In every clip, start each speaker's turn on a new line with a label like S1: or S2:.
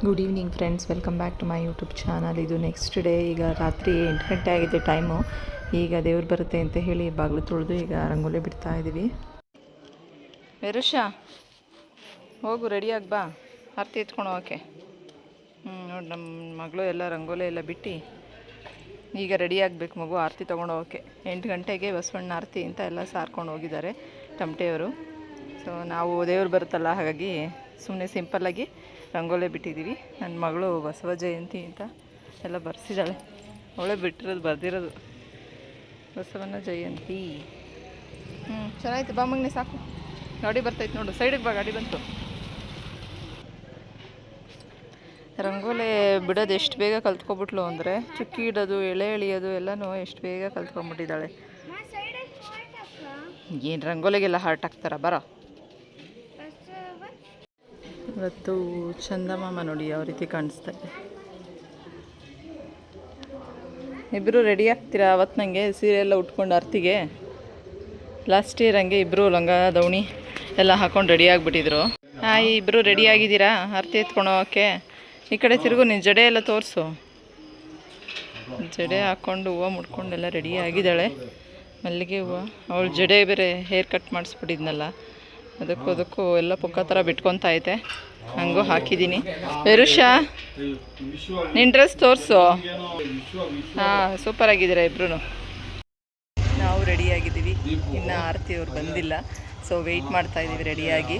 S1: Good evening friends, welcome back to my YouTube channel. ಇದು next day. ಈಗ ರಾತ್ರಿ 8 ಗಂಟೆ ಆಗಿದೆ ಟೈಮು. ಈಗ ದೇವ್ರು ಬರುತ್ತೆ ಅಂತ ಹೇಳಿ ಬಾಗಿಲು ತೊಳೆದು ಈಗ ರಂಗೋಲಿ ಬಿಡ್ತಾ ಇದ್ದೀವಿ. ವೆರುಷಾ, ಹೋಗು ರೆಡಿಯಾಗಿ ಬಾ, ಆರತಿ ಎತ್ಕೊಂಡು ಹೋಗೋಕ್ಕೆ. ನೋಡಿ ನಮ್ಮ ಮಗಳು ಎಲ್ಲ ರಂಗೋಲಿ ಎಲ್ಲ ಬಿಟ್ಟು ಈಗ ರೆಡಿ ಆಗಬೇಕು ಮಗು ಆರತಿ ತೊಗೊಂಡು ಹೋಗೋಕ್ಕೆ. 8 ಗಂಟೆಗೆ ಬಸವಣ್ಣ ಆರತಿ ಅಂತ ಎಲ್ಲ ಸಾರ್ಕೊಂಡು ಹೋಗಿದ್ದಾರೆ ಟಮಟೆಯವರು. ಸೊ ನಾವು ದೇವ್ರು ಬರುತ್ತಲ್ಲ, ಹಾಗಾಗಿ ಸುಮ್ಮನೆ ಸಿಂಪಲ್ಲಾಗಿ ರಂಗೋಲಿ ಬಿಟ್ಟಿದ್ದೀವಿ. ನನ್ನ ಮಗಳು ಬಸವ ಜಯಂತಿ ಅಂತ ಎಲ್ಲ ಬರ್ಸಿದ್ದಾಳೆ. ಅವಳೇ ಬರ್ದಿರೋದು ಬಸವನ ಜಯಂತಿ. ಚೆನ್ನಾಯ್ತು ಬಾ ಮಗನೇ, ಸಾಕು. ಗಾಡಿ ಬರ್ತೈತೆ ನೋಡು, ಸೈಡಿಗೆ ಬಾ, ಗಾಡಿ ಬಂತು. ರಂಗೋಲಿ ಬಿಡೋದು ಎಷ್ಟು ಬೇಗ ಕಲ್ತ್ಕೊಬಿಟ್ಲು ಅಂದರೆ, ಚುಕ್ಕಿ ಇಡೋದು, ಎಳೆ ಎಳಿಯೋದು ಎಲ್ಲನೂ ಎಷ್ಟು ಬೇಗ ಕಲ್ತ್ಕೊಂಡ್ಬಿಟ್ಟಿದ್ದಾಳೆ. ಏನು ರಂಗೋಲಿಗೆಲ್ಲ ಹಾರ್ಟ್ ಹಾಕ್ತಾರ, ಬರೋ. ಇವತ್ತು ಚಂದಮಾಮ ನೋಡಿ ಯಾವ ರೀತಿ ಕಾಣಿಸ್ತಾ ಇದೆ. ಇಬ್ಬರು ರೆಡಿ ಆಗ್ತೀರಾ? ಅವತ್ತು ನನಗೆ ಸೀರೆ ಎಲ್ಲ ಉಟ್ಕೊಂಡು ಆರತಿಗೆ ಲಾಸ್ಟ್ ಇಯರ್ ಹಂಗೆ ಇಬ್ಬರು ಲಂಗ ದವಣಿ ಎಲ್ಲ ಹಾಕ್ಕೊಂಡು ರೆಡಿ ಆಗಿಬಿಟ್ಟಿದ್ರು. ಇಬ್ಬರು ರೆಡಿ ಆಗಿದ್ದೀರಾ ಆರತಿ ಎತ್ಕೊಂಡು ಹೋಗೋಕ್ಕೆ? ಈ ಕಡೆ ತಿರುಗು, ನಿನ್ನ ಜಡೆ ಎಲ್ಲ ತೋರಿಸು. ಜಡೆ ಹಾಕ್ಕೊಂಡು ಹೂವು ಮುಡ್ಕೊಂಡೆಲ್ಲ ರೆಡಿ ಆಗಿದ್ದಾಳೆ. ಮಲ್ಲಿಗೆ ಹೂವು, ಅವಳು ಜಡೆ ಬೇರೆ ಹೇರ್ ಕಟ್ ಮಾಡಿಸ್ಬಿಟ್ಟಿದ್ನಲ್ಲ, ಅದಕ್ಕೂ ಎಲ್ಲ ಪುಕ್ಕ ಥರ ಬಿಟ್ಕೊತಾ ಐತೆ. ಹಂಗೂ ಹಾಕಿದ್ದೀನಿ. ವೆರುಷಾ, ನಿನ್ನ ಡ್ರೆಸ್ ತೋರಿಸು. ಸೂಪರ್ ಆಗಿದ್ದೀರಾ ಇಬ್ರು. ನಾವು ರೆಡಿಯಾಗಿದ್ದೀವಿ, ಇನ್ನು ಆರತಿ ಅವ್ರು ಬಂದಿಲ್ಲ. ಸೊ ವೆಯ್ಟ್ ಮಾಡ್ತಾ ಇದ್ದೀವಿ ರೆಡಿಯಾಗಿ.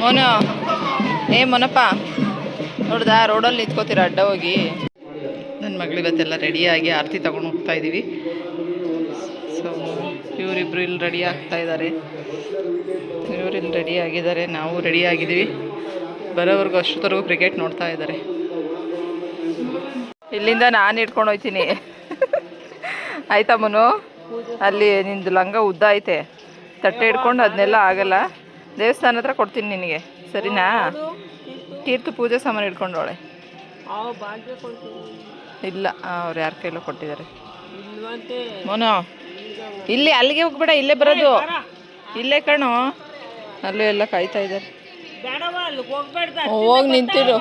S1: ಮೊನ ಮೊನಪ್ಪ, ನೋಡ್ದಾ ರೋಡಲ್ಲಿ ನಿಂತ್ಕೋತೀರ ಅಡ್ಡ ಹೋಗಿ. ನನ್ನ ಮಗಳು ಇವತ್ತೆಲ್ಲ ರೆಡಿಯಾಗಿ ಆರತಿ ತೊಗೊಂಡು ಹೋಗ್ತಾ ಇದ್ದೀವಿ. ಸೊ ಇವರಿಬ್ರು ಇಲ್ಲಿ ರೆಡಿ ಆಗ್ತಾ ಇದ್ದಾರೆ, ಇವರಿಲ್ಲಿ ರೆಡಿ ಆಗಿದ್ದಾರೆ, ನಾವು ರೆಡಿ ಆಗಿದ್ದೀವಿ. ಬರೋವರೆಗೂ ಅಷ್ಟೊತ್ತರೆಗೂ ಕ್ರಿಕೆಟ್ ನೋಡ್ತಾ ಇದ್ದಾರೆ. ಇಲ್ಲಿಂದ ನಾನು ಇಟ್ಕೊಂಡು ಹೋಗ್ತೀನಿ. ಆಯ್ತಾ ಮನು? ಅಲ್ಲಿ ನಿಂದು ಲಂಗ ಉದ್ದ ಐತೆ, ತಟ್ಟೆ ಇಟ್ಕೊಂಡು ಅದನ್ನೆಲ್ಲ ಆಗಲ್ಲ. ದೇವಸ್ಥಾನ ಹತ್ರ ಕೊಡ್ತೀನಿ ನಿನಗೆ, ಸರಿನಾ? ತೀರ್ಥ ಪೂಜೆ ಸಾಮಾನು ಇಟ್ಕೊಂಡವಳೆ. ಇಲ್ಲ, ಅವ್ರು ಯಾರ ಕೈಲೋ ಕೊಟ್ಟಿದ್ದಾರೆ. ಮೋನು, ಇಲ್ಲಿ ಅಲ್ಲಿಗೆ ಹೋಗ್ಬೇಡ, ಇಲ್ಲೇ ಬರೋದು, ಇಲ್ಲೇ ಕಣೋ. ಅಲ್ಲೂ ಎಲ್ಲ ಕಾಯ್ತಾ ಇದ್ದಾರೆ. ಹೋಗಿ ನಿಂತಿರು.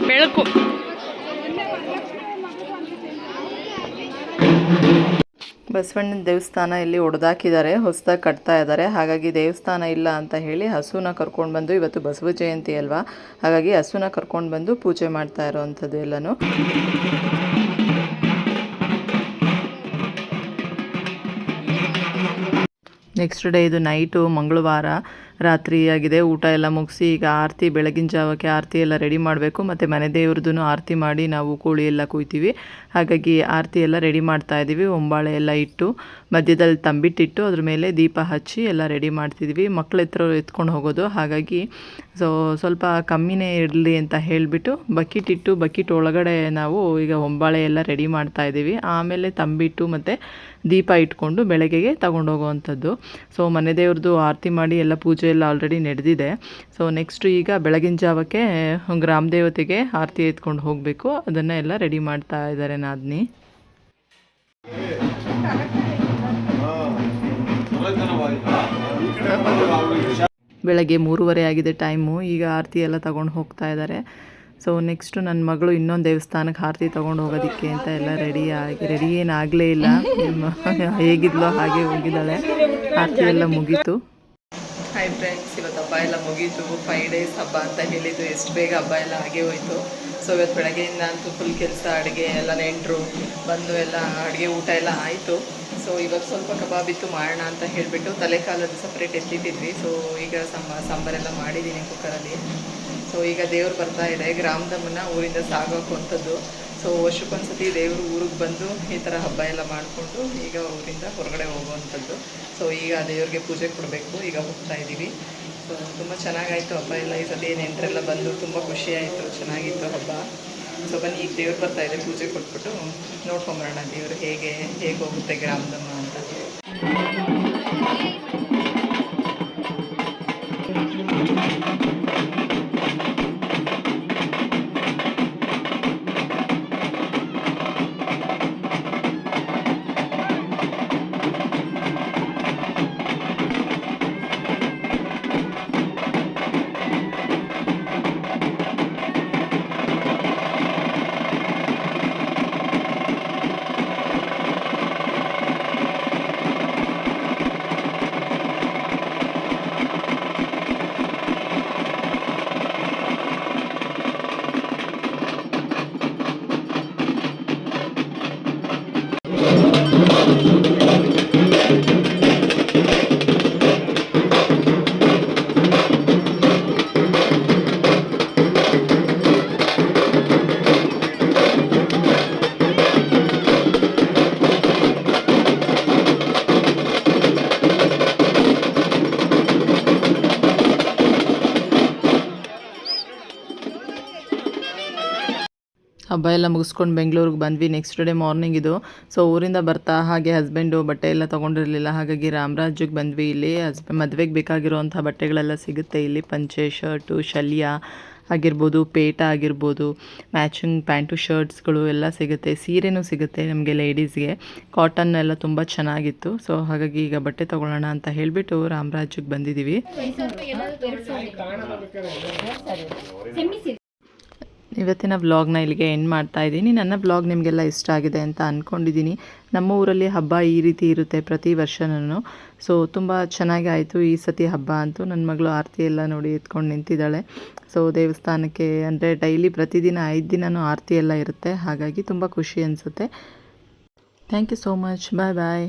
S1: ಬೆಳಕು. ಬಸವಣ್ಣನ ದೇವಸ್ಥಾನ ಇಲ್ಲಿ ಒಡೆದಾಕಿದ್ದಾರೆ, ಹೊಸದಾಗಿ ಕಟ್ತಾ ಇದ್ದಾರೆ. ಹಾಗಾಗಿ ದೇವಸ್ಥಾನ ಇಲ್ಲ ಅಂತ ಹೇಳಿ ಹಸುನ ಕರ್ಕೊಂಡು ಬಂದು, ಇವತ್ತು ಬಸವ ಜಯಂತಿ ಅಲ್ವಾ, ಹಾಗಾಗಿ ಹಸುನ ಕರ್ಕೊಂಡು ಬಂದು ಪೂಜೆ ಮಾಡ್ತಾ ಇರೋವಂಥದ್ದು ಎಲ್ಲನೂ. ನೆಕ್ಸ್ಟ್ ಡೇ ಇದು ನೈಟು, ಮಂಗಳವಾರ ರಾತ್ರಿ ಆಗಿದೆ. ಊಟ ಎಲ್ಲ ಮುಗಿಸಿ ಈಗ ಆರತಿ, ಬೆಳಗಿನ ಜಾವಕ್ಕೆ ಆರತಿ ಎಲ್ಲ ರೆಡಿ ಮಾಡಬೇಕು. ಮತ್ತು ಮನೆ ದೇವ್ರದ್ದು ಆರತಿ ಮಾಡಿ ನಾವು ಕೋಳಿ ಎಲ್ಲ ಕುಯ್ತೀವಿ. ಹಾಗಾಗಿ ಆರತಿ ಎಲ್ಲ ರೆಡಿ ಮಾಡ್ತಾ ಇದ್ದೀವಿ. ಒಂಬಾಳೆ ಎಲ್ಲ ಇಟ್ಟು, ಮಧ್ಯದಲ್ಲಿ ತಂಬಿಟ್ಟಿಟ್ಟು ಅದ್ರ ಮೇಲೆ ದೀಪ ಹಚ್ಚಿ ಎಲ್ಲ ರೆಡಿ ಮಾಡ್ತಿದ್ವಿ. ಮಕ್ಳ ಹತ್ರ ಎತ್ಕೊಂಡು ಹೋಗೋದು, ಹಾಗಾಗಿ ಸ್ವಲ್ಪ ಕಮ್ಮಿನೇ ಇರಲಿ ಅಂತ ಹೇಳಿಬಿಟ್ಟು ಬಕೆಟ್ ಇಟ್ಟು, ಬಕೆಟ್ ಒಳಗಡೆ ನಾವು ಈಗ ಒಂಬಾಳೆ ಎಲ್ಲ ರೆಡಿ ಮಾಡ್ತಾ ಇದ್ದೀವಿ. ಆಮೇಲೆ ತಂಬಿಟ್ಟು ಮತ್ತು ದೀಪ ಇಟ್ಕೊಂಡು ಬೆಳಗ್ಗೆಗೆ ತಗೊಂಡೋಗುವಂಥದ್ದು. ಸೊ ಮನೆ ದೇವ್ರದ್ದು ಆರತಿ ಮಾಡಿ ಎಲ್ಲ ಪೂಜೆ ಎಲ್ಲ ಆಲ್ರೆಡಿ ನಡೆದಿದೆ. ಸೊ ನೆಕ್ಸ್ಟು ಈಗ ಬೆಳಗಿನ ಜಾವಕ್ಕೆ ಗ್ರಾಮ ದೇವತೆಗೆ ಆರತಿ ಎತ್ಕೊಂಡು ಹೋಗಬೇಕು. ಅದನ್ನು ಎಲ್ಲ ರೆಡಿ ಮಾಡ್ತಾ ಇದ್ದಾರೆ ನಾದಿನಿ. ಬೆಳಗ್ಗೆ 3:30 ಆಗಿದೆ ಟೈಮು. ಈಗ ಆರತಿ ಎಲ್ಲ ತಗೊಂಡು ಹೋಗ್ತಾ ಇದ್ದಾರೆ. ಸೊ ನೆಕ್ಸ್ಟು ನನ್ನ ಮಗಳು ಇನ್ನೊಂದು ದೇವಸ್ಥಾನಕ್ಕೆ ಆರತಿ ತೊಗೊಂಡು ಹೋಗೋದಕ್ಕೆ ಅಂತ ಎಲ್ಲ ರೆಡಿ ಏನಾಗಲೇ ಇಲ್ಲ. ಹೇಗಿದ್ಲೋ ಹಾಗೆ ಹೋಗಿದ್ದಾಳೆ. ಆರತಿ ಎಲ್ಲ ಮುಗೀತು. ಹಾಯ್ ಫ್ರೆಂಡ್ಸ್, ಇವತ್ತು ಹಬ್ಬ ಎಲ್ಲ ಮುಗೀತು. 5 ಡೇಸ್ ಹಬ್ಬ ಅಂತ ಹೇಳಿದ್ದು, ಎಷ್ಟು ಬೇಗ ಹಬ್ಬ ಎಲ್ಲ ಹಾಗೆ ಹೋಯಿತು. ಸೊ ಇವತ್ತು ಬೆಳಗ್ಗೆಯಿಂದ ಅಂತೂ ಫುಲ್ ಕೆಲಸ, ಅಡುಗೆ ಎಲ್ಲ ನೆಂಟರು ಬಂದು ಎಲ್ಲ ಅಡುಗೆ ಊಟ ಎಲ್ಲ ಆಯಿತು. ಸೊ ಇವಾಗ ಸ್ವಲ್ಪ ಕಬಾಬ್ ಇತ್ತು ಮಾಡೋಣ ಅಂತ ಹೇಳಿಬಿಟ್ಟು ತಲೆಕಾಲದ್ದು ಸಪ್ರೇಟ್ ಎತ್ತಿಟ್ಟಿದ್ವಿ. ಸೊ ಈಗ ಸಾಂಬಾರೆಲ್ಲ ಮಾಡಿದ್ದೀನಿ ಕುಕ್ಕರಲ್ಲಿ. ಸೊ ಈಗ ದೇವ್ರು ಬರ್ತಾ ಇದೆ. ಗ್ರಾಮದಮ್ಮನ ಊರಿಂದ ಸಾಗೋಕ್ಕಂಥದ್ದು. ಸೊ ವರ್ಷಕ್ಕೊಂದ್ಸತಿ ದೇವರು ಊರಿಗೆ ಬಂದು ಈ ಥರ ಹಬ್ಬ ಎಲ್ಲ ಮಾಡಿಕೊಂಡು ಈಗ ಊರಿಂದ ಹೊರಗಡೆ ಹೋಗುವಂಥದ್ದು. ಸೊ ಈಗ ದೇವ್ರಿಗೆ ಪೂಜೆ ಕೊಡಬೇಕು. ಈಗ ಹೋಗ್ತಾ ಇದ್ದೀವಿ. ಸೊ ತುಂಬ ಚೆನ್ನಾಗಾಯಿತು ಹಬ್ಬ ಎಲ್ಲ. ಈ ಸತಿ ನೆಂಟರೆಲ್ಲ ಬಂದು ತುಂಬ ಖುಷಿಯಾಯಿತು, ಚೆನ್ನಾಗಿತ್ತು ಹಬ್ಬ. ಸೊ ಬನ್ನಿ, ಈಗ ದೇವ್ರು ಬರ್ತಾ ಇದೆ, ಪೂಜೆ ಕೊಟ್ಬಿಟ್ಟು ನೋಡ್ಕೊಂಬರೋಣ ದೇವರು ಹೇಗೆ ಹೋಗುತ್ತೆ ಗ್ರಾಮದಮ್ಮ ಅಂತ. ಹಬ್ಬ ಎಲ್ಲ ಮುಗಿಸ್ಕೊಂಡು ಬೆಂಗಳೂರಿಗೆ ಬಂದ್ವಿ. ನೆಕ್ಸ್ಟ್ ಡೇ ಮಾರ್ನಿಂಗ್ ಇದು. ಸೊ ಊರಿಂದ ಬರ್ತಾ ಹಾಗೆ ಹಸ್ಬೆಂಡು ಬಟ್ಟೆ ಎಲ್ಲ ತೊಗೊಂಡಿರಲಿಲ್ಲ, ಹಾಗಾಗಿ ರಾಮರಾಜ್ಗೆ ಬಂದ್ವಿ. ಇಲ್ಲಿ ಮದುವೆಗೆ ಬೇಕಾಗಿರೋವಂಥ ಬಟ್ಟೆಗಳೆಲ್ಲ ಸಿಗುತ್ತೆ ಇಲ್ಲಿ. ಪಂಚೆ, ಶರ್ಟು, ಶಲ್ಯ ಆಗಿರ್ಬೋದು, ಪೇಟ ಆಗಿರ್ಬೋದು, ಮ್ಯಾಚಿಂಗ್ ಪ್ಯಾಂಟು, ಶರ್ಟ್ಸ್ಗಳು ಎಲ್ಲ ಸಿಗುತ್ತೆ. ಸೀರೆನೂ ಸಿಗುತ್ತೆ ನಮಗೆ ಲೇಡೀಸ್ಗೆ. ಕಾಟನ್ ಎಲ್ಲ ತುಂಬ ಚೆನ್ನಾಗಿತ್ತು. ಸೊ ಹಾಗಾಗಿ ಈಗ ಬಟ್ಟೆ ತೊಗೊಳ್ಳೋಣ ಅಂತ ಹೇಳಿಬಿಟ್ಟು ರಾಮರಾಜ್ಗೆ ಬಂದಿದ್ದೀವಿ. ಇವತ್ತಿನ ವ್ಲಾಗ್ನ ಇಲ್ಲಿಗೆ ಎಂಡ್ ಮಾಡ್ತಾ ಇದ್ದೀನಿ. ನನ್ನ ವ್ಲಾಗ್ ನಿಮಗೆಲ್ಲ ಇಷ್ಟ ಆಗಿದೆ ಅಂತ ಅಂದ್ಕೊಂಡಿದ್ದೀನಿ. ನಮ್ಮ ಊರಲ್ಲಿ ಹಬ್ಬ ಈ ರೀತಿ ಇರುತ್ತೆ ಪ್ರತಿ ವರ್ಷನೂ. ಸೊ ತುಂಬ ಚೆನ್ನಾಗಿ ಆಯಿತು ಈ ಸತಿ ಹಬ್ಬ ಅಂತೂ. ನನ್ನ ಮಗಳು ಆರತಿ ಎಲ್ಲ ನೋಡಿ ಎತ್ಕೊಂಡು ನಿಂತಿದ್ದಾಳೆ. ಸೊ ದೇವಸ್ಥಾನಕ್ಕೆ ಅಂದರೆ ಡೈಲಿ ಪ್ರತಿದಿನ 5 ದಿನವೂ ಆರತಿ ಎಲ್ಲ ಇರುತ್ತೆ. ಹಾಗಾಗಿ ತುಂಬ ಖುಷಿ ಅನಿಸುತ್ತೆ. Thank you so much. Bye bye.